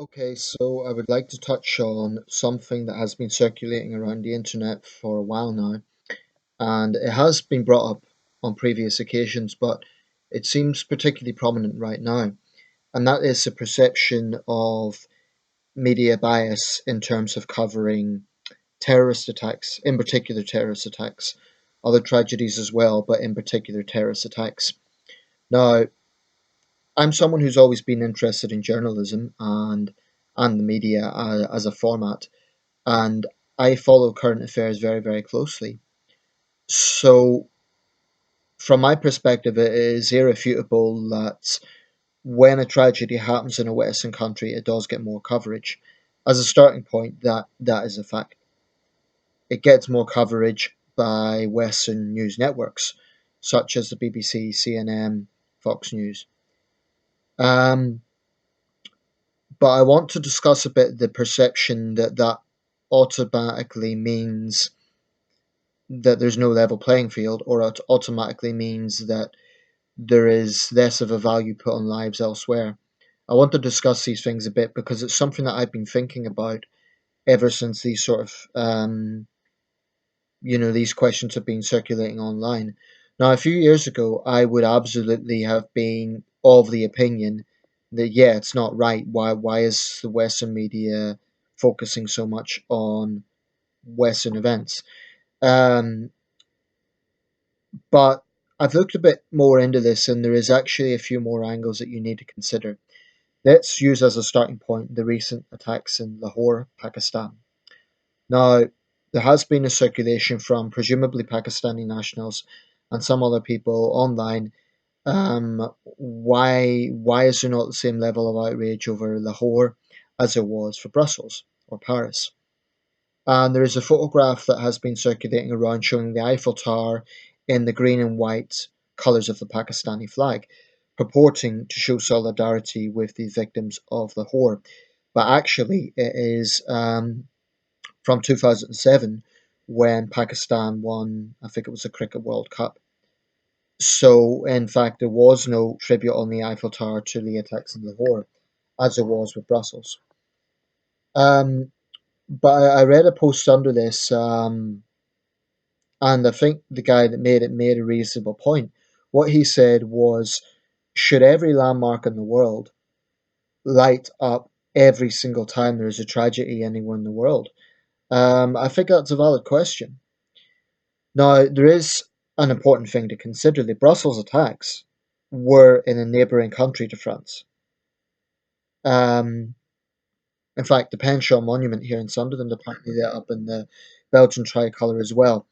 Okay, so I would like to touch on something that has been circulating around the internet for a while now, and it has been brought up on previous occasions, but it seems particularly prominent right now, and that is the perception of media bias in terms of covering terrorist attacks, in particular terrorist attacks, other tragedies as well, but in particular terrorist attacks. Now, I'm someone who's always been interested in journalism and the media as a format, and I follow current affairs very, very closely. So, from my perspective, it is irrefutable that when a tragedy happens in a Western country, it does get more coverage. As a starting point, that is a fact. It gets more coverage by Western news networks, such as the BBC, CNN, Fox News. Um, but I want to discuss a bit the perception that that automatically means that there's no level playing field, or it automatically means that there is less of a value put on lives elsewhere. I want to discuss these things a bit because it's something that I've been thinking about ever since these sort of these questions have been circulating online. Now, a few years ago, I would absolutely have been of the opinion that yeah, it's not right. Why is the Western media focusing so much on Western events? Um, But I've looked a bit more into this, and there is actually a few more angles that you need to consider. Let's use as a starting point the recent attacks in Lahore, Pakistan. Now, there has been a circulation from presumably Pakistani nationals and some other people online. Why is there not the same level of outrage over Lahore as there was for Brussels or Paris? And there is a photograph that has been circulating around showing the Eiffel Tower in the green and white colours of the Pakistani flag, purporting to show solidarity with the victims of Lahore. But actually, it is from 2007 when Pakistan won, I think it was the Cricket World Cup. So, in fact, there was no tribute on the Eiffel Tower to the attacks in Lahore, as there was with Brussels. Um, but I read a post under this. And I think the guy that made it made a reasonable point. What he said was, should every landmark in the world light up every single time there is a tragedy anywhere in the world? I think that's a valid question. Now, there is an important thing to consider. The Brussels attacks were in a neighbouring country to France. Um, in fact, the Penshaw Monument here in Sunderland apparently lit up in the Belgian tricolour as well.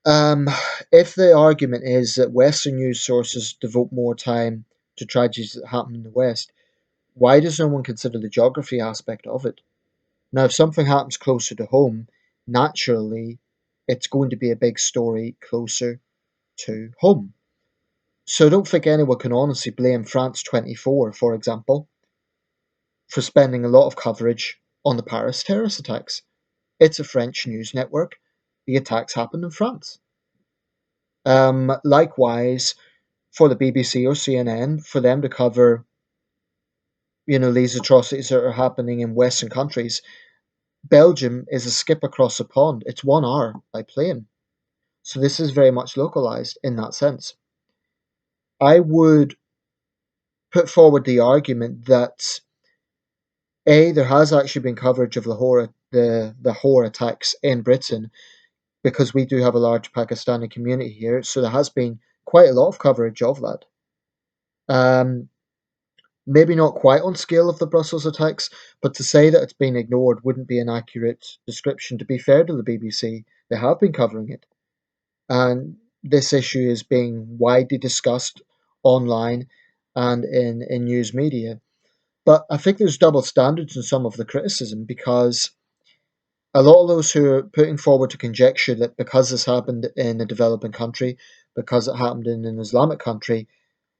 Um, if the argument is that Western news sources devote more time to tragedies that happen in the West, why does no one consider the geography aspect of it? Now, if something happens closer to home, naturally, it's going to be a big story closer to home. So I don't think anyone can honestly blame France 24, for example, for spending a lot of coverage on the Paris terrorist attacks. It's a French news network. The attacks happened in France. Likewise, for the BBC or CNN, for them to cover, these atrocities that are happening in Western countries. Belgium is a skip across the pond. It's 1 hour by plane. So this is very much localized in that sense. I would put forward the argument that A, there has actually been coverage of the Lahore attacks in Britain because we do have a large Pakistani community here, so there has been quite a lot of coverage of that. Um, Maybe not quite on scale of the Brussels attacks, but to say that it's been ignored wouldn't be an accurate description. To be fair to the BBC, they have been covering it, and this issue is being widely discussed online and in news media. But I think there's double standards in some of the criticism because a lot of those who are putting forward to conjecture that because this happened in a developing country, because it happened in an Islamic country,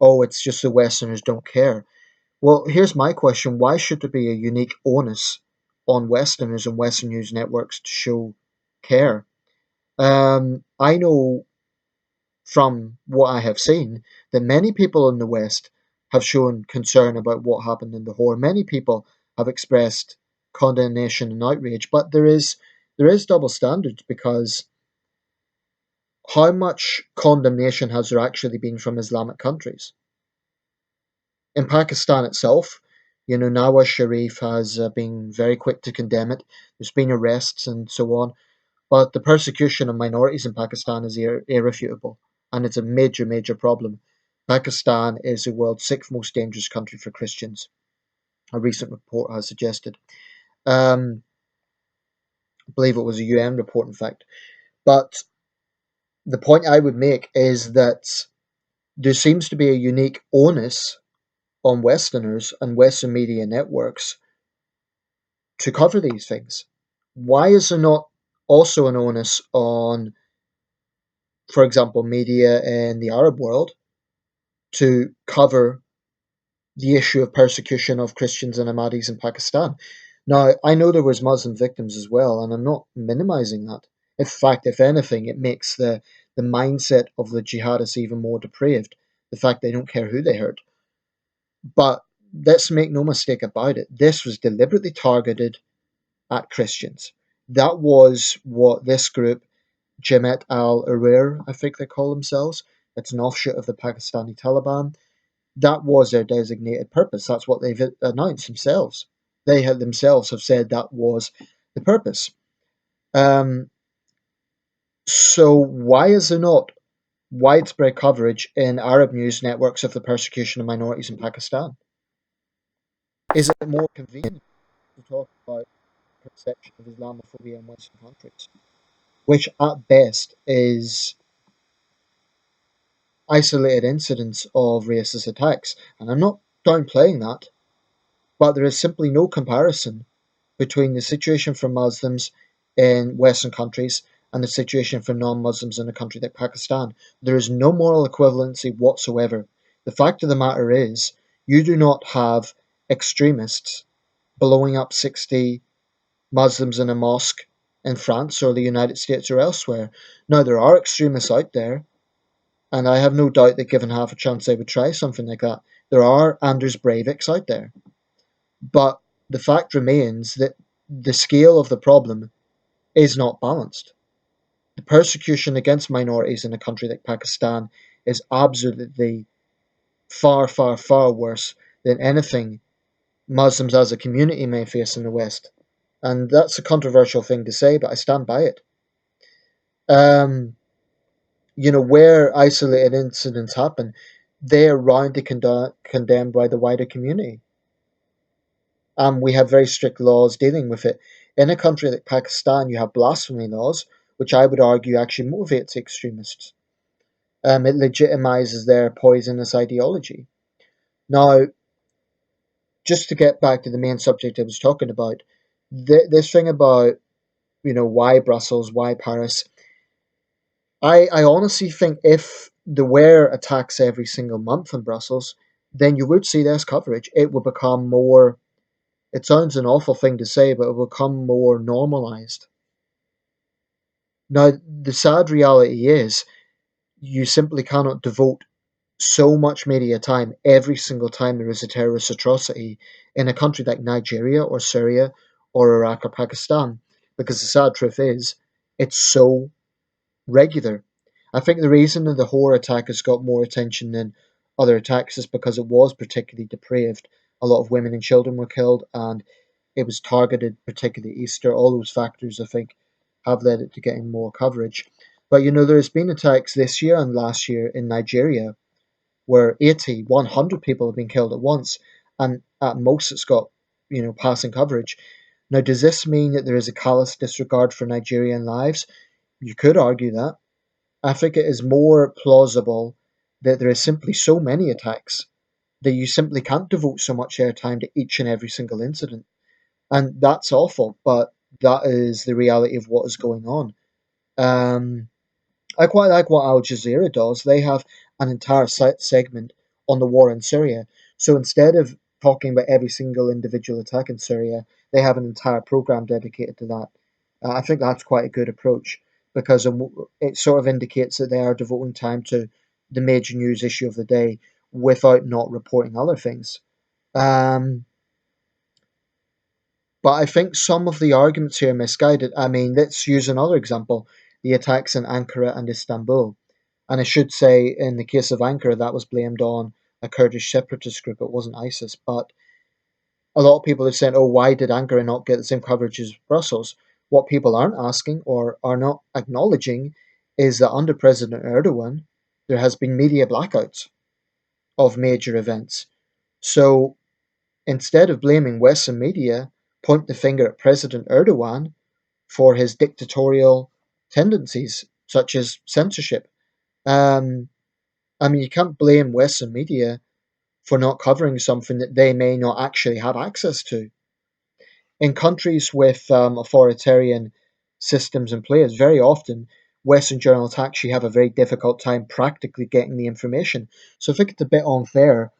oh, it's just the Westerners don't care. Well, here's my question. Why should there be a unique onus on Westerners and Western news networks to show care? I know from what I have seen that many people in the West have shown concern about what happened in Lahore. Many people have expressed condemnation and outrage. But there is double standards, because how much condemnation has there actually been from Islamic countries? In Pakistan itself, Nawaz Sharif has been very quick to condemn it. There's been arrests and so on, but the persecution of minorities in Pakistan is irrefutable, and it's a major, major problem. Pakistan is the world's sixth most dangerous country for Christians, a recent report has suggested. I believe it was a UN report, in fact. But the point I would make is that there seems to be a unique onus on Westerners and Western media networks to cover these things. Why is there not also an onus on, for example, media in the Arab world to cover the issue of persecution of Christians and Ahmadis in Pakistan? Now, I know there was Muslim victims as well, and I'm not minimizing that. In fact, if anything, it makes the mindset of the jihadists even more depraved. The fact they don't care who they hurt. But let's make no mistake about it. This was deliberately targeted at Christians. That was what this group, Jamaat al-Ahrar, I think they call themselves, it's an offshoot of the Pakistani Taliban, that was their designated purpose. That's what they've announced themselves. They had themselves have said that was the purpose. Um, so why is there not widespread coverage in Arab news networks of the persecution of minorities in Pakistan? Is it more convenient to talk about perception of Islamophobia in Western countries, which at best is isolated incidents of racist attacks? And I'm not downplaying that, but there is simply no comparison between the situation for Muslims in Western countries and the situation for non Muslims in a country like Pakistan. There is no moral equivalency whatsoever. The fact of the matter is, you do not have extremists blowing up 60 Muslims in a mosque in France or the United States or elsewhere. Now, there are extremists out there, and I have no doubt that given half a chance they would try something like that. There are Anders Breiviks out there. But the fact remains that the scale of the problem is not balanced. The persecution against minorities in a country like Pakistan is absolutely far, far, far worse than anything Muslims as a community may face in the West. And that's a controversial thing to say, but I stand by it. Um, where isolated incidents happen, they are roundly condemned by the wider community. And we have very strict laws dealing with it. In a country like Pakistan, you have blasphemy laws, which I would argue actually motivates extremists. It legitimizes their poisonous ideology. Now, just to get back to the main subject I was talking about, this thing about, why Brussels, why Paris, I honestly think if there were attacks every single month in Brussels, then you would see less coverage. It would become more, it sounds an awful thing to say, but it will become more normalized. Now, the sad reality is you simply cannot devote so much media time every single time there is a terrorist atrocity in a country like Nigeria or Syria or Iraq or Pakistan, because the sad truth is it's so regular. I think the reason that the Hor attack has got more attention than other attacks is because it was particularly depraved. A lot of women and children were killed, and it was targeted, particularly Easter. All those factors, I think, have led it to getting more coverage. But there's been attacks this year and last year in Nigeria where 80, 100 people have been killed at once, and at most it's got, passing coverage. Now, does this mean that there is a callous disregard for Nigerian lives? You could argue that. I think it is more plausible that there is simply so many attacks that you simply can't devote so much airtime to each and every single incident. And that's awful, but that is the reality of what is going on. Um, I quite like what Al Jazeera does. They have an entire segment on the war in Syria. So instead of talking about every single individual attack in Syria, they have an entire program dedicated to that. I think that's quite a good approach, because it sort of indicates that they are devoting time to the major news issue of the day without not reporting other things. Um, But I think some of the arguments here are misguided. I mean, let's use another example, the attacks in Ankara and Istanbul. And I should say, in the case of Ankara, that was blamed on a Kurdish separatist group. It wasn't ISIS. But a lot of people have said, oh, why did Ankara not get the same coverage as Brussels? What people aren't asking or are not acknowledging is that under President Erdogan, there has been media blackouts of major events. So instead of blaming Western media, point the finger at President Erdogan for his dictatorial tendencies, such as censorship. Um, I mean, you can't blame Western media for not covering something that they may not actually have access to. In countries with authoritarian systems in place, very often Western journalists actually have a very difficult time practically getting the information. So I think it's a bit unfair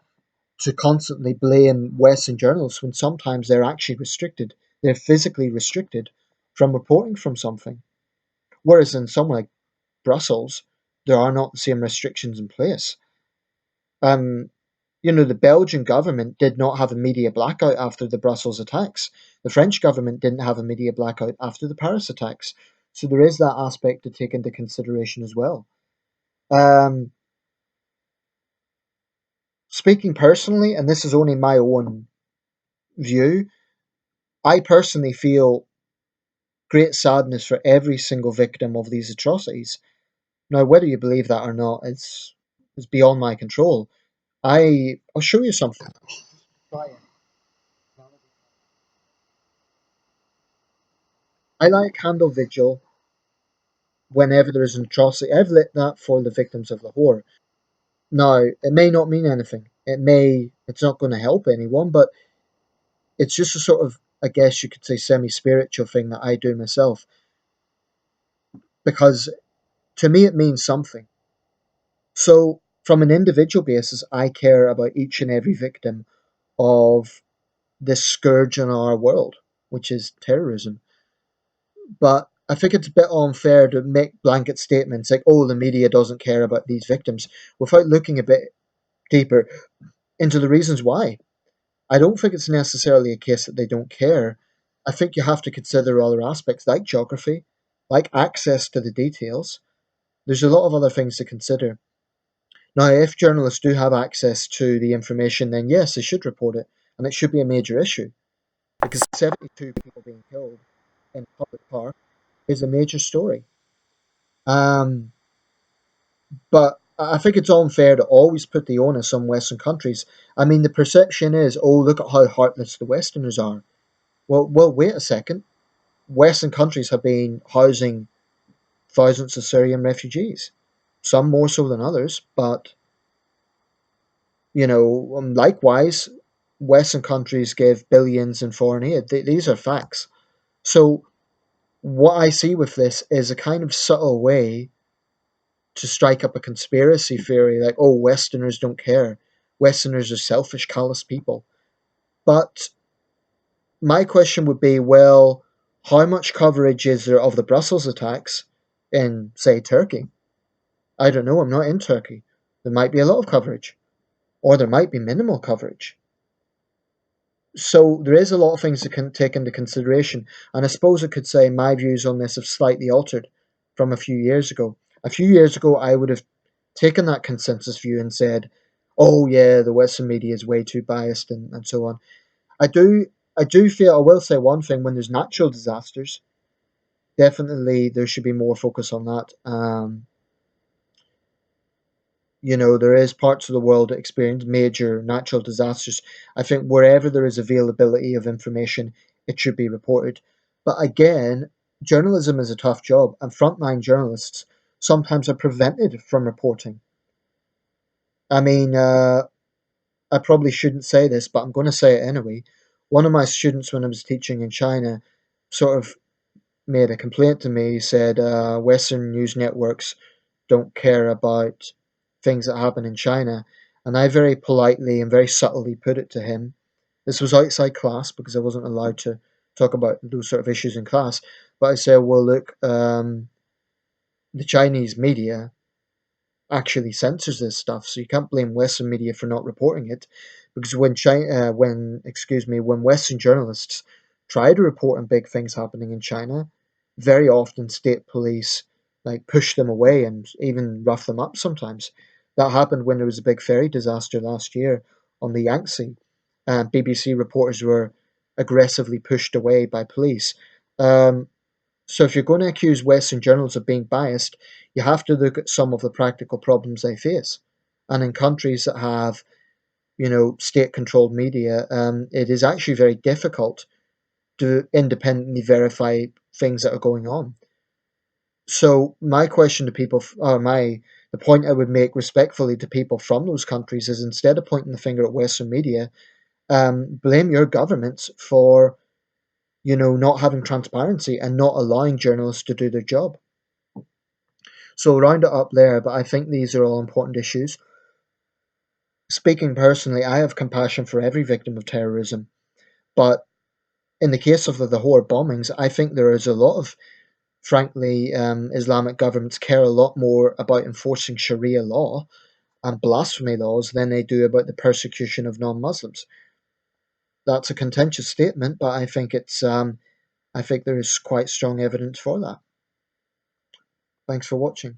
to constantly blame Western journalists when sometimes they're actually restricted. They're physically restricted from reporting from something. Whereas in somewhere like Brussels, there are not the same restrictions in place. Um, the Belgian government did not have a media blackout after the Brussels attacks. The French government didn't have a media blackout after the Paris attacks. So there is that aspect to take into consideration as well. Um, Speaking personally, and this is only my own view, I personally feel great sadness for every single victim of these atrocities. Now, whether you believe that or not is beyond my control. I'll show you something. Try it. I light a candle vigil whenever there is an atrocity. I've lit that for the victims of Lahore. Now, it may not mean anything. It's not going to help anyone, but it's just a sort of, I guess you could say, semi-spiritual thing that I do myself. Because to me, it means something. So, from an individual basis, I care about each and every victim of this scourge in our world, which is terrorism. But I think it's a bit unfair to make blanket statements like, oh, the media doesn't care about these victims without looking a bit deeper into the reasons why. I don't think it's necessarily a case that they don't care. I think you have to consider other aspects like geography, like access to the details. There's a lot of other things to consider. Now, if journalists do have access to the information, then yes, they should report it, and it should be a major issue because 72 people being killed in a public park is a major story. Um, but I think it's unfair to always put the onus on Western countries. I mean, the perception is, oh, look at how heartless the Westerners are. Well, wait a second. Western countries have been housing thousands of Syrian refugees, some more so than others, but likewise, Western countries give billions in foreign aid. These are facts. So, what I see with this is a kind of subtle way to strike up a conspiracy theory like, oh, Westerners don't care. Westerners are selfish, callous people. But my question would be, well, how much coverage is there of the Brussels attacks in, say, Turkey? I don't know. I'm not in Turkey. There might be a lot of coverage, or there might be minimal coverage. So there is a lot of things to take into consideration, and I suppose I could say my views on this have slightly altered from a few years ago. A few years ago, I would have taken that consensus view and said, "Oh yeah, the Western media is way too biased," and so on. I do, I do feel I will say one thing: when there's natural disasters, definitely there should be more focus on that. There is parts of the world that experience major natural disasters. I think wherever there is availability of information, it should be reported. But again, journalism is a tough job, and frontline journalists sometimes are prevented from reporting. I mean, I probably shouldn't say this, but I'm going to say it anyway. One of my students, when I was teaching in China, sort of made a complaint to me. He said Western news networks don't care about things that happen in China. And I very politely and very subtly put it to him. This was outside class because I wasn't allowed to talk about those sort of issues in class. But I said, well, look, the Chinese media actually censors this stuff, so you can't blame Western media for not reporting it. Because when China, when excuse me, when Western journalists try to report on big things happening in China, very often state police like push them away and even rough them up sometimes. That happened when there was a big ferry disaster last year on the Yangtze. BBC reporters were aggressively pushed away by police. Um, so if you're going to accuse Western journals of being biased, you have to look at some of the practical problems they face. And in countries that have, state-controlled media, it is actually very difficult to independently verify things that are going on. So my question to people, or the point I would make respectfully to people from those countries is, instead of pointing the finger at Western media, blame your governments for, not having transparency and not allowing journalists to do their job. So I'll round it up there, but I think these are all important issues. Speaking personally, I have compassion for every victim of terrorism, but in the case of the Lahore bombings, I think there is a lot of, frankly, Islamic governments care a lot more about enforcing Sharia law and blasphemy laws than they do about the persecution of non-Muslims. That's a contentious statement, but I think there is quite strong evidence for that. Thanks for watching.